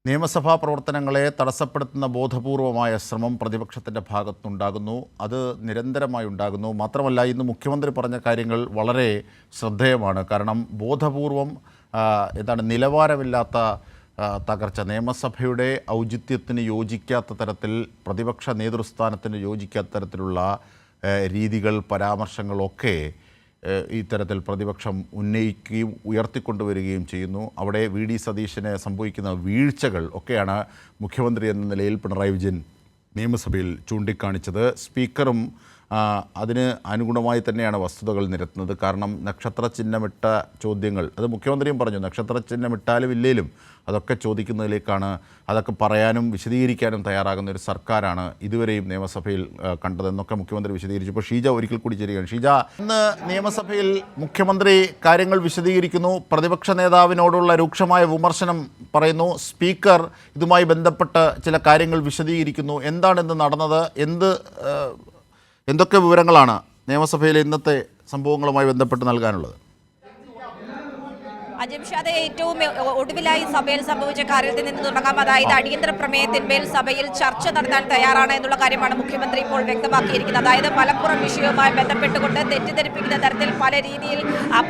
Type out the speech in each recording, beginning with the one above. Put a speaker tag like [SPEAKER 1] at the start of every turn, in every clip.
[SPEAKER 1] നിയമസഭാ പ്രവർത്തനങ്ങളെ തടസ്സപ്പെടുത്തുന്ന ബോധപൂർവമായ ശ്രമം പ്രതിപക്ഷത്തിൻ്റെ ഭാഗത്തുനിന്നുണ്ടാകുന്നു. അത് നിരന്തരമായി ഉണ്ടാകുന്നു. മാത്രമല്ല, ഇന്ന് മുഖ്യമന്ത്രി പറഞ്ഞ കാര്യങ്ങൾ വളരെ ശ്രദ്ധേയമാണ്. കാരണം ബോധപൂർവം നിലവാരമില്ലാത്ത തകർച്ച, നിയമസഭയുടെ ഔചിത്യത്തിന് യോജിക്കാത്ത തരത്തിൽ, പ്രതിപക്ഷ നേതൃസ്ഥാനത്തിന് യോജിക്കാത്ത തരത്തിലുള്ള രീതികൾ, പരാമർശങ്ങളൊക്കെ ഇത്തരത്തിൽ പ്രതിപക്ഷം ഉന്നയിക്കുകയും ഉയർത്തിക്കൊണ്ടുവരികയും ചെയ്യുന്നു. അവിടെ വി.ഡി. സതീശന് സംഭവിക്കുന്ന വീഴ്ചകൾ ഒക്കെയാണ് മുഖ്യമന്ത്രി എന്ന നിലയിൽ പിണറായി വിജയൻ നിയമസഭയിൽ ചൂണ്ടിക്കാണിച്ചത്. സ്പീക്കറും അതിന് അനുഗുണമായി തന്നെയാണ് വസ്തുതകൾ നിരത്തുന്നത്. കാരണം നക്ഷത്ര ചിഹ്നമിട്ട ചോദ്യങ്ങൾ, അത് മുഖ്യമന്ത്രിയും പറഞ്ഞു, നക്ഷത്ര ചിഹ്നമിട്ടാലും ഇല്ലേലും അതൊക്കെ ചോദിക്കുന്നതിലേക്കാണ്, അതൊക്കെ പറയാനും വിശദീകരിക്കാനും തയ്യാറാകുന്ന ഒരു സർക്കാരാണ് ഇതുവരെയും നിയമസഭയിൽ കണ്ടതെന്നൊക്കെ മുഖ്യമന്ത്രി വിശദീകരിച്ചു. ഇപ്പോൾ ഷീജ ഒരിക്കൽ കൂടി ചേരുകയാണ്. ഷീജ, ഇന്ന് നിയമസഭയിൽ മുഖ്യമന്ത്രി കാര്യങ്ങൾ വിശദീകരിക്കുന്നു. പ്രതിപക്ഷ നേതാവിനോടുള്ള രൂക്ഷമായ വിമർശനം പറയുന്നു. സ്പീക്കർ ഇതുമായി ബന്ധപ്പെട്ട് ചില കാര്യങ്ങൾ വിശദീകരിക്കുന്നു. എന്താണ് ഇന്ന് നടന്നത്? എന്തൊക്കെ വിവരങ്ങളാണ് നിയമസഭയിലെ ഇന്നത്തെ സംഭവങ്ങളുമായി ബന്ധപ്പെട്ട് നൽകാനുള്ളത്?
[SPEAKER 2] അജിംഷാദെ, ഏറ്റവും ഒടുവിലായി സഭയിൽ സംഭവിച്ച കാര്യത്തിൽ നിന്ന് തുടങ്ങാം. അതായത് അടിയന്തര പ്രമേയത്തിന്മേൽ സഭയിൽ ചർച്ച നടത്താൻ തയ്യാറാണ് എന്നുള്ള കാര്യമാണ് മുഖ്യമന്ത്രി ഇപ്പോൾ വ്യക്തമാക്കിയിരിക്കുന്നത്. അതായത് മലപ്പുറം വിഷയവുമായി ബന്ധപ്പെട്ടുകൊണ്ട് തെറ്റിദ്ധരിപ്പിക്കുന്ന തരത്തിൽ പല രീതിയിൽ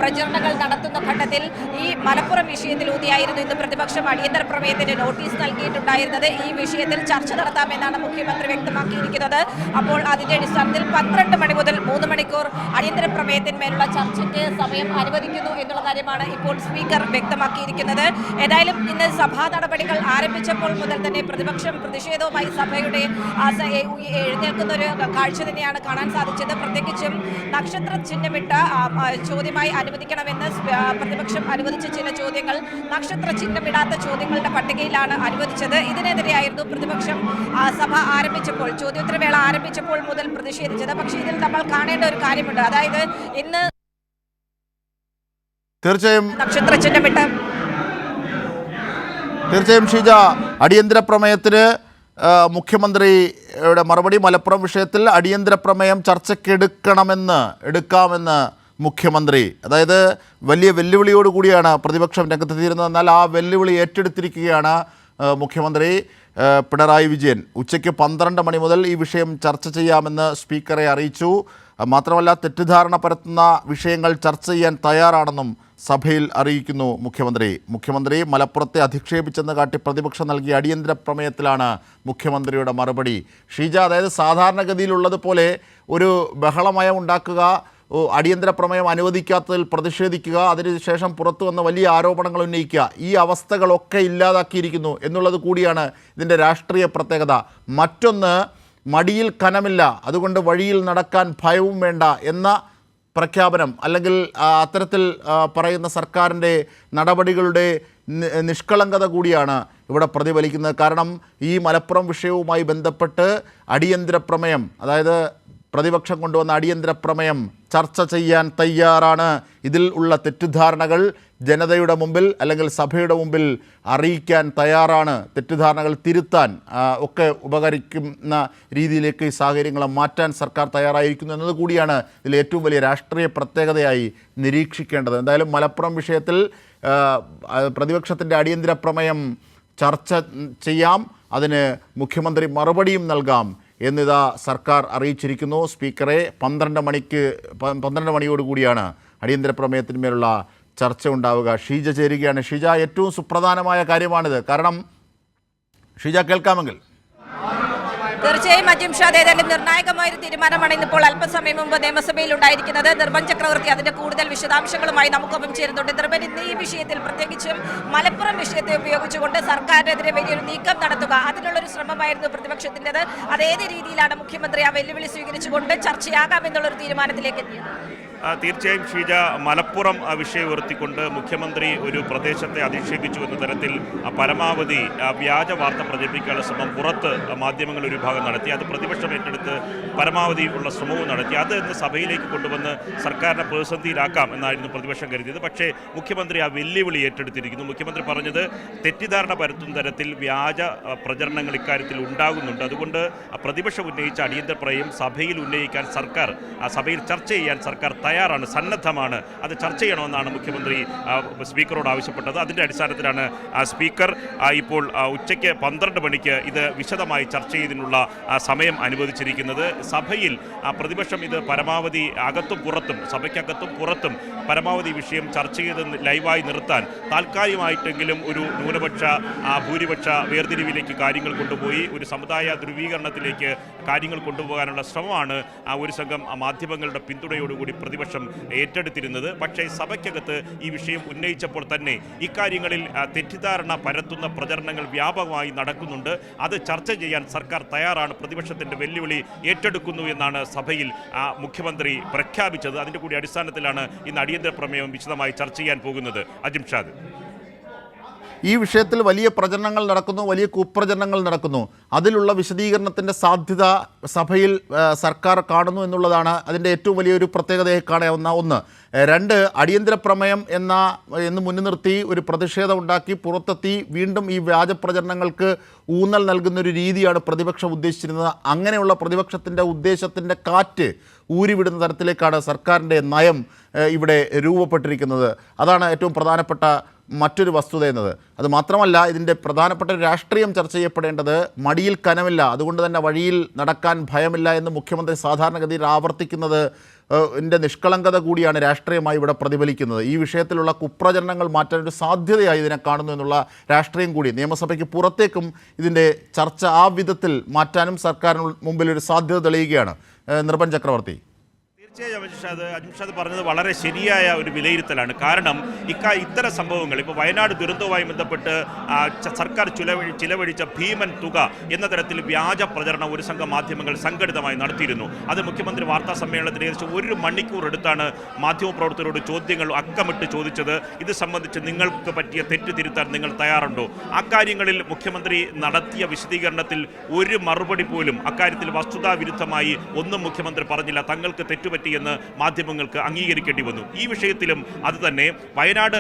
[SPEAKER 2] പ്രചരണങ്ങൾ നടത്തുന്ന ഘട്ടത്തിൽ ഈ മലപ്പുറം വിഷയത്തിൽ ഊന്നിയായിരുന്നു ഇന്ന് പ്രതിപക്ഷം അടിയന്തര പ്രമേയത്തിന് നോട്ടീസ് നൽകിയിട്ടുണ്ടായിരുന്നത്. ഈ വിഷയത്തിൽ ചർച്ച നടത്താമെന്നാണ് മുഖ്യമന്ത്രി വ്യക്തമാക്കിയിരിക്കുന്നത്. അപ്പോൾ അതിന്റെ അടിസ്ഥാനത്തിൽ 12 മണി മുതൽ 3 മണിക്കൂർ അടിയന്തര പ്രമേയത്തിന്മേലുള്ള ചർച്ചയ്ക്ക് സമയം അനുവദിക്കുന്നു എന്നുള്ള കാര്യമാണ് ഇപ്പോൾ സ്പീക്കർ വ്യക്തമാക്കിയിരിക്കുന്നത്. ഏതായാലും ഇന്ന് സഭാ നടപടികൾ ആരംഭിച്ചപ്പോൾ മുതൽ തന്നെ പ്രതിപക്ഷം പ്രതിഷേധവുമായി സഭയുടെ എഴുന്നേൽക്കുന്ന ഒരു കാഴ്ച തന്നെയാണ് കാണാൻ സാധിച്ചത്. പ്രത്യേകിച്ചും നക്ഷത്ര ചിഹ്നമിട്ട ചോദ്യമായി അനുവദിക്കണമെന്ന് പ്രതിപക്ഷം അനുവദിച്ച ചില ചോദ്യങ്ങൾ നക്ഷത്ര ചിഹ്നമിടാത്ത ചോദ്യങ്ങളുടെ പട്ടികയിലാണ് അനുവദിച്ചത്. ഇതിനെതിരെയായിരുന്നു പ്രതിപക്ഷം സഭ ആരംഭിച്ചപ്പോൾ, ചോദ്യോത്തരവേള ആരംഭിച്ചപ്പോൾ മുതൽ പ്രതിഷേധിച്ചത്. പക്ഷേ ഇതിൽ നമ്മൾ കാണേണ്ട ഒരു കാര്യമുണ്ട്. അതായത് ഇന്ന്
[SPEAKER 1] തീർച്ചയായും
[SPEAKER 2] തീർച്ചയായും
[SPEAKER 1] ഷീജ, അടിയന്തര പ്രമേയത്തിന് മുഖ്യമന്ത്രിയുടെ മറുപടി. മലപ്പുറം വിഷയത്തിൽ അടിയന്തര പ്രമേയം എടുക്കാമെന്ന് മുഖ്യമന്ത്രി. അതായത് വലിയ വെല്ലുവിളിയോടുകൂടിയാണ് പ്രതിപക്ഷം രംഗത്തെത്തിയിരുന്നത്. എന്നാൽ ആ വെല്ലുവിളി ഏറ്റെടുത്തിരിക്കുകയാണ് മുഖ്യമന്ത്രി പിണറായി വിജയൻ. ഉച്ചയ്ക്ക് 12 മണി മുതൽ ഈ വിഷയം ചർച്ച ചെയ്യാമെന്ന് സ്പീക്കറെ അറിയിച്ചു. മാത്രമല്ല, തെറ്റിദ്ധാരണ പരത്തുന്ന വിഷയങ്ങൾ ചർച്ച ചെയ്യാൻ തയ്യാറാണെന്നും സഭയിൽ അറിയിക്കുന്നു മുഖ്യമന്ത്രി. മലപ്പുറത്തെ അധിക്ഷേപിച്ചെന്ന് കാട്ടി പ്രതിപക്ഷം നൽകിയ അടിയന്തര പ്രമേയത്തിലാണ് മുഖ്യമന്ത്രിയുടെ മറുപടി. ഷീജ, അതായത് സാധാരണഗതിയിലുള്ളതുപോലെ ഒരു ബഹളമയം ഉണ്ടാക്കുക, അടിയന്തര പ്രമേയം അനുവദിക്കാത്തതിൽ പ്രതിഷേധിക്കുക, അതിനുശേഷം പുറത്തു വന്ന വലിയ ആരോപണങ്ങൾ ഉന്നയിക്കുക, ഈ അവസ്ഥകളൊക്കെ ഇല്ലാതാക്കിയിരിക്കുന്നു എന്നുള്ളത് കൂടിയാണ് ഇതിൻ്റെ രാഷ്ട്രീയ പ്രത്യേകത. മറ്റൊന്ന്, മടിയിൽ കനമില്ല, അതുകൊണ്ട് വഴിയിൽ നടക്കാൻ ഭയവും വേണ്ട എന്ന പ്രഖ്യാപനം, അല്ലെങ്കിൽ അത്തരത്തിൽ പറയുന്ന സർക്കാരിൻ്റെ നടപടികളുടെ നിഷ്കളങ്കത കൂടിയാണ് ഇവിടെ പ്രതിഫലിക്കുന്നത്. കാരണം ഈ മലപ്പുറം വിഷയവുമായി ബന്ധപ്പെട്ട് അടിയന്തര പ്രമേയം, അതായത് പ്രതിപക്ഷം കൊണ്ടുവന്ന അടിയന്തര പ്രമേയം ചർച്ച ചെയ്യാൻ തയ്യാറാണ്. ഇതിൽ ഉള്ള തെറ്റിദ്ധാരണകൾ ജനതയുടെ മുമ്പിൽ അല്ലെങ്കിൽ സഭയുടെ മുമ്പിൽ അറിയിക്കാൻ തയ്യാറാണ്. തെറ്റിദ്ധാരണകൾ തിരുത്താൻ ഒക്കെ ഉപകരിക്കുന്ന രീതിയിലേക്ക് ഈ സാഹചര്യങ്ങളെ മാറ്റാൻ സർക്കാർ തയ്യാറായിരിക്കുന്നു എന്നത് കൂടിയാണ് ഇതിൽ ഏറ്റവും വലിയ രാഷ്ട്രീയ പ്രത്യേകതയായി നിരീക്ഷിക്കേണ്ടത്. എന്തായാലും മലപ്പുറം വിഷയത്തിൽ പ്രതിപക്ഷത്തിൻ്റെ അടിയന്തര പ്രമേയം ചർച്ച ചെയ്യാം, അതിന് മുഖ്യമന്ത്രി മറുപടിയും നൽകാം എന്നിതാ സർക്കാർ അറിയിച്ചിരിക്കുന്നു. സ്പീക്കറെ 12 മണിയോടുകൂടിയാണ് അടിയന്തര പ്രമേയത്തിന്മേലുള്ള ചർച്ച ഉണ്ടാവുക. ഷീജ ചേരുകയാണ്. ഷീജ, ഏറ്റവും സുപ്രധാനമായ കാര്യമാണിത്. കാരണം ഷീജ, കേൾക്കാമെങ്കിൽ?
[SPEAKER 2] തീർച്ചയായും അജിംഷാദ്, ഏതായാലും നിർണായകമായൊരു തീരുമാനമാണ് ഇന്നിപ്പോൾ അല്പസമയം മുമ്പ് നിയമസഭയിൽ ഉണ്ടായിരിക്കുന്നത്. നിർമ്മൽ ചക്രവർത്തി അതിന്റെ കൂടുതൽ വിശദാംശങ്ങളുമായി നമുക്കൊപ്പം ചേരുന്നുണ്ട്. നിർമ്മൽ, ഇന്ന് ഈ വിഷയത്തിൽ, പ്രത്യേകിച്ചും മലപ്പുറം വിഷയത്തെ ഉപയോഗിച്ചുകൊണ്ട് സർക്കാരിനെതിരെ വലിയൊരു നീക്കം നടത്തുക, അതിനുള്ളൊരു ശ്രമമായിരുന്നു പ്രതിപക്ഷത്തിൻ്റെത്. അതേത് രീതിയിലാണ് മുഖ്യമന്ത്രി ആ വെല്ലുവിളി സ്വീകരിച്ചുകൊണ്ട് ചർച്ചയാകാമെന്നുള്ളൊരു തീരുമാനത്തിലേക്ക് എത്തിയത്?
[SPEAKER 3] തീർച്ചയായും ഷീജ, മലപ്പുറം വിഷയം ഉയർത്തിക്കൊണ്ട് മുഖ്യമന്ത്രി ഒരു പ്രദേശത്തെ അധിക്ഷേപിച്ചു എന്ന തരത്തിൽ പരമാവധി വ്യാജ വാർത്ത പ്രചരിപ്പിക്കാനുള്ള ശ്രമം പുറത്ത് മാധ്യമങ്ങൾ ഒരു ഭാഗം നടത്തി. അത് പ്രതിപക്ഷം ഏറ്റെടുത്ത് പരമാവധി ഉള്ള ശ്രമവും നടത്തി. അത് ഇന്ന് സഭയിലേക്ക് കൊണ്ടുവന്ന് സർക്കാരിനെ പ്രതിസന്ധിയിലാക്കാം എന്നായിരുന്നു പ്രതിപക്ഷം കരുതിയത്. പക്ഷേ മുഖ്യമന്ത്രി ആ വെല്ലുവിളി ഏറ്റെടുത്തിരിക്കുന്നു. മുഖ്യമന്ത്രി പറഞ്ഞത് തെറ്റിദ്ധാരണ പരത്തുന്ന തരത്തിൽ വ്യാജ പ്രചരണങ്ങൾ സാഹചര്യങ്ങൾ ഇക്കാര്യത്തിൽ ഉണ്ടാകുന്നുണ്ട്. അതുകൊണ്ട് പ്രതിപക്ഷം ഉന്നയിച്ച അടിയന്തര പ്രമേയം സഭയിൽ ഉന്നയിക്കാൻ സഭയിൽ ചർച്ച ചെയ്യാൻ സർക്കാർ തയ്യാറാണ്, സന്നദ്ധമാണ്. അത് ചർച്ച ചെയ്യണമെന്നാണ് മുഖ്യമന്ത്രി സ്പീക്കറോട് ആവശ്യപ്പെട്ടത്. അതിൻ്റെ അടിസ്ഥാനത്തിലാണ് സ്പീക്കർ ഇപ്പോൾ ഉച്ചയ്ക്ക് 12 മണിക്ക് ഇത് വിശദമായി ചർച്ച ചെയ്തതിനുള്ള സമയം അനുവദിച്ചിരിക്കുന്നത്. സഭയിൽ പ്രതിപക്ഷം ഇത് പരമാവധി അകത്തും പുറത്തും, സഭയ്ക്കകത്തും പുറത്തും പരമാവധി വിഷയം ചർച്ച ചെയ്ത് ലൈവായി നിർത്താൻ താൽക്കാലികമായിട്ടെങ്കിലും ഒരു ന്യൂനപക്ഷ ഭൂരിപക്ഷ വേർതിരിവിലേക്ക് കാര്യങ്ങൾ കൊണ്ടുപോയി ഒരു സമുദായ ധ്രുവീകരണത്തിലേക്ക് കാര്യങ്ങൾ കൊണ്ടുപോകാനുള്ള ശ്രമമാണ് ഒരു സംഘം മാധ്യമങ്ങളുടെ പിന്തുണയോടുകൂടി പ്രതിപക്ഷം ഏറ്റെടുത്തിരുന്നത്. പക്ഷേ സഭയ്ക്കകത്ത് ഈ വിഷയം ഉന്നയിച്ചപ്പോൾ തന്നെ ഇക്കാര്യങ്ങളിൽ തെറ്റിദ്ധാരണ പരത്തുന്ന പ്രചരണങ്ങൾ വ്യാപകമായി നടക്കുന്നുണ്ട്. അത് ചർച്ച ചെയ്യാൻ സർക്കാർ തയ്യാറാണ്, പ്രതിപക്ഷത്തിൻ്റെ വെല്ലുവിളി ഏറ്റെടുക്കുന്നു എന്നാണ് സഭയിൽ മുഖ്യമന്ത്രി പ്രഖ്യാപിച്ചത്. അതിൻ്റെ കൂടി അടിസ്ഥാനത്തിലാണ് ഇന്ന് അടിയന്തര പ്രമേയം വിശദമായി ചർച്ച ചെയ്യാൻ പോകുന്നത്. അജിംഷാദ്,
[SPEAKER 1] ഈ വിഷയത്തിൽ വലിയ പ്രചരണങ്ങൾ നടക്കുന്നു, വലിയ കുപ്രചരണങ്ങൾ നടക്കുന്നു. അതിലുള്ള വിശദീകരണത്തിൻ്റെ സാധ്യത സഭയിൽ സർക്കാർ കാണുന്നു എന്നുള്ളതാണ് അതിൻ്റെ ഏറ്റവും വലിയൊരു പ്രത്യേകതയെ കാണാവുന്ന ഒന്ന്. 2, അടിയന്തര പ്രമേയം എന്ന് മുന്നിൽ നിർത്തി ഒരു പ്രതിഷേധം ഉണ്ടാക്കി പുറത്തെത്തി വീണ്ടും ഈ വ്യാജ പ്രചരണങ്ങൾക്ക് ഊന്നൽ നൽകുന്നൊരു രീതിയാണ് പ്രതിപക്ഷം ഉദ്ദേശിച്ചിരുന്നത്. അങ്ങനെയുള്ള പ്രതിപക്ഷത്തിൻ്റെ ഉദ്ദേശത്തിൻ്റെ കാറ്റ് ഊരിവിടുന്ന തരത്തിലേക്കാണ് സർക്കാരിൻ്റെ നയം ഇവിടെ രൂപപ്പെട്ടിരിക്കുന്നത്. അതാണ് ഏറ്റവും പ്രധാനപ്പെട്ട മറ്റൊരു വസ്തുത എന്നത്. അത് മാത്രമല്ല, ഇതിൻ്റെ പ്രധാനപ്പെട്ട രാഷ്ട്രീയം ചർച്ച ചെയ്യപ്പെടേണ്ടത് മടിയിൽ കനമില്ല, അതുകൊണ്ട് തന്നെ വഴിയിൽ നടക്കാൻ ഭയമില്ല എന്ന് മുഖ്യമന്ത്രി സാധാരണഗതിയിൽ ആവർത്തിക്കുന്നത് ൻ്റെ നിഷ്കളങ്കത കൂടിയാണ് രാഷ്ട്രീയമായി ഇവിടെ പ്രതിഫലിക്കുന്നത്. ഈ വിഷയത്തിലുള്ള കുപ്രചരണങ്ങൾ മാറ്റാനൊരു സാധ്യതയായി ഇതിനെ കാണുന്നു എന്നുള്ള രാഷ്ട്രീയം കൂടി നിയമസഭയ്ക്ക് പുറത്തേക്കും ഇതിൻ്റെ ചർച്ച ആ വിധത്തിൽ മാറ്റാനും സർക്കാരിന് മുമ്പിൽ ഒരു സാധ്യത തെളിയുകയാണ്. നിർഭൻ ചക്രവർത്തി,
[SPEAKER 3] തീർച്ചയായും അജിംഷാദ് പറഞ്ഞത് വളരെ ശരിയായ ഒരു വിലയിരുത്തലാണ്. കാരണം ഇത്തരം സംഭവങ്ങൾ ഇപ്പോൾ വയനാട് ദുരന്തവുമായി ബന്ധപ്പെട്ട് സർക്കാർ ചിലവഴിച്ച ഭീമൻ തുക എന്ന തരത്തിൽ വ്യാജ പ്രചരണം ഒരു സംഘം മാധ്യമങ്ങൾ സംഘടിതമായി നടത്തിയിരുന്നു. അത് മുഖ്യമന്ത്രി വാർത്താ സമ്മേളനത്തിൽ ഏകദേശം 1 മണിക്കൂർ എടുത്താണ് മാധ്യമപ്രവർത്തകരോട് ചോദ്യങ്ങൾ അക്കമിട്ട് ചോദിച്ചത്. ഇത് സംബന്ധിച്ച് നിങ്ങൾക്ക് പറ്റിയ തെറ്റ് തിരുത്താൻ നിങ്ങൾ തയ്യാറുണ്ടോ? അക്കാര്യങ്ങളിൽ മുഖ്യമന്ത്രി നടത്തിയ വിശദീകരണത്തിൽ ഒരു മറുപടി പോലും അക്കാര്യത്തിൽ വസ്തുതാവിരുദ്ധമായി ഒന്നും മുഖ്യമന്ത്രി പറഞ്ഞില്ല. തങ്ങൾക്ക് തെറ്റുപറ്റി എന്ന് മാധ്യമങ്ങൾക്ക് അംഗീകരിക്കേണ്ടി വന്നു. ഈ വിഷയത്തിലും അത് തന്നെ വയനാട്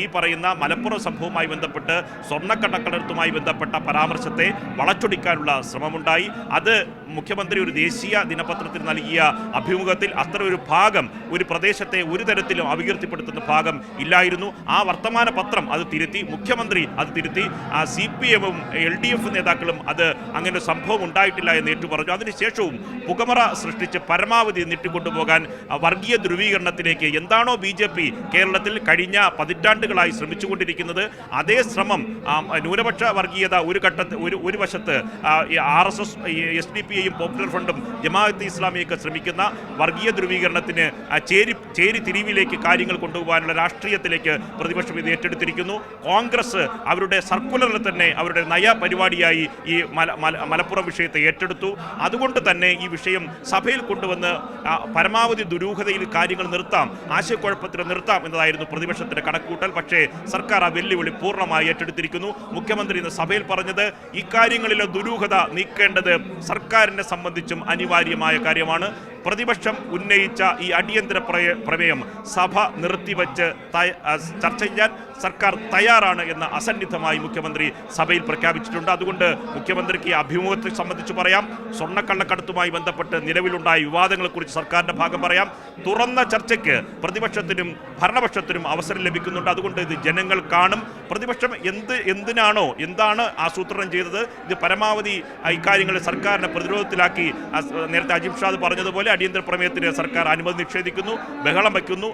[SPEAKER 3] ഈ പറയുന്ന മലപ്പുറം സംഭവവുമായി ബന്ധപ്പെട്ട് സ്വർണ്ണക്കടത്തുമായി ബന്ധപ്പെട്ട പരാമർശത്തെ വളച്ചൊടിക്കാനുള്ള ശ്രമമുണ്ടായി. അത് മുഖ്യമന്ത്രി ഒരു ദേശീയ ദിനപത്രത്തിൽ നൽകിയ അഭിമുഖത്തിൽ അത്ര ഒരു ഭാഗം, ഒരു പ്രദേശത്തെ ഒരു തരത്തിലും അപകീർത്തിപ്പെടുത്തുന്ന ഭാഗം ഇല്ലായിരുന്നു. ആ വർത്തമാന പത്രം അത് തിരുത്തി, മുഖ്യമന്ത്രി അത് തിരുത്തി. CPM-ഉം LDF നേതാക്കളും അത് അങ്ങനെ ഒരു സംഭവം ഉണ്ടായിട്ടില്ല എന്ന് ഏറ്റുപറഞ്ഞു. അതിനുശേഷവും പുകമറ സൃഷ്ടിച്ച് പരമാവധി നീട്ടിക്കൊണ്ടുപോകാൻ വർഗീയ ധ്രുവീകരണത്തിലേക്ക് എന്താണോ BJP കേരളത്തിൽ കഴിഞ്ഞ പതിറ്റാണ്ടുകളായി ശ്രമിച്ചുകൊണ്ടിരിക്കുന്നത്, അതേ ശ്രമം ന്യൂനപക്ഷ വർഗീയത ഒരു വശത്ത് RSS, SDPയും പോപ്പുലർ ഫ്രണ്ടും ജമാഅത്തെ ഇസ്ലാമിയൊക്കെ ശ്രമിക്കുന്ന വർഗീയ ധ്രുവീകരണത്തിന് ചേരി തിരിവിലേക്ക് കാര്യങ്ങൾ കൊണ്ടുപോകാനുള്ള രാഷ്ട്രീയത്തിലേക്ക് പ്രതിപക്ഷം ഇത് ഏറ്റെടുത്തിരിക്കുന്നു. കോൺഗ്രസ് അവരുടെ സർക്കുലറിൽ തന്നെ അവരുടെ നയപരിപാടിയായി ഈ മലപ്പുറം വിഷയത്തെ ഏറ്റെടുത്തു. അതുകൊണ്ട് തന്നെ ഈ വിഷയം സഭയിൽ കൊണ്ടുവന്ന് പരമാവധി ദുരൂഹതയിൽ കാര്യങ്ങൾ നിർത്താം, ആശയക്കുഴപ്പത്തിൽ നിർത്താം എന്നതായിരുന്നു പ്രതിപക്ഷത്തിന്റെ കണക്കൂട്ടൽ. പക്ഷേ സർക്കാർ ആ വെല്ലുവിളി പൂർണ്ണമായി ഏറ്റെടുത്തിരിക്കുന്നു. മുഖ്യമന്ത്രി ഇന്ന് സഭയിൽ പറഞ്ഞത് ഇക്കാര്യങ്ങളിലെ ദുരൂഹത നീക്കേണ്ടത് സർക്കാരിനെ സംബന്ധിച്ചും അനിവാര്യമായ കാര്യമാണ്. പ്രതിപക്ഷം ഉന്നയിച്ച ഈ അടിയന്തര പ്രമേയം സഭ നിർത്തിവച്ച് ചർച്ച ചെയ്യാൻ സർക്കാർ തയ്യാറാണ് എന്ന് അസന്നിഗ്ധമായി മുഖ്യമന്ത്രി സഭയിൽ പ്രഖ്യാപിച്ചിട്ടുണ്ട്. അതുകൊണ്ട് മുഖ്യമന്ത്രിക്ക് ഈ അഭിമുഖത്തെ സംബന്ധിച്ച് പറയാം, സ്വർണ്ണക്കള്ളക്കടത്തുമായി ബന്ധപ്പെട്ട് നിലവിലുണ്ടായ വിവാദങ്ങളെക്കുറിച്ച് സർക്കാരിൻ്റെ ഭാഗം പറയാം. തുറന്ന ചർച്ചയ്ക്ക് പ്രതിപക്ഷത്തിനും ഭരണപക്ഷത്തിനും അവസരം ലഭിക്കുന്നുണ്ട്. അതുകൊണ്ട് ഇത് ജനങ്ങൾ കാണും. പ്രതിപക്ഷം എന്താണ് ആസൂത്രണം ചെയ്തത്, ഇത് പരമാവധി ഇക്കാര്യങ്ങളിൽ സർക്കാരിനെ പ്രതിരോധത്തിലാക്കി. നേരത്തെ അജിംഷാദ് പറഞ്ഞതുപോലെ അടിയന്തര പ്രമേയത്തിന് സർക്കാർ അനുമതി നിഷേധിക്കുന്നു, ബഹളം വയ്ക്കുന്നു.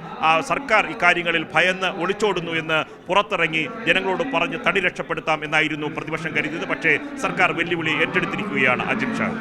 [SPEAKER 3] സർക്കാർ ഇക്കാര്യങ്ങളിൽ ഭയന്ന് ഒളിച്ചോടുന്നു എന്ന് പുറത്തിറങ്ങി ജനങ്ങളോട് പറഞ്ഞ് തടി രക്ഷപ്പെടുത്താം എന്നായിരുന്നു പ്രതിപക്ഷം കരുതിയത്. പക്ഷേ സർക്കാർ വെല്ലുവിളി ഏറ്റെടുത്തിരിക്കുകയാണ്. അജിംഷാദ്.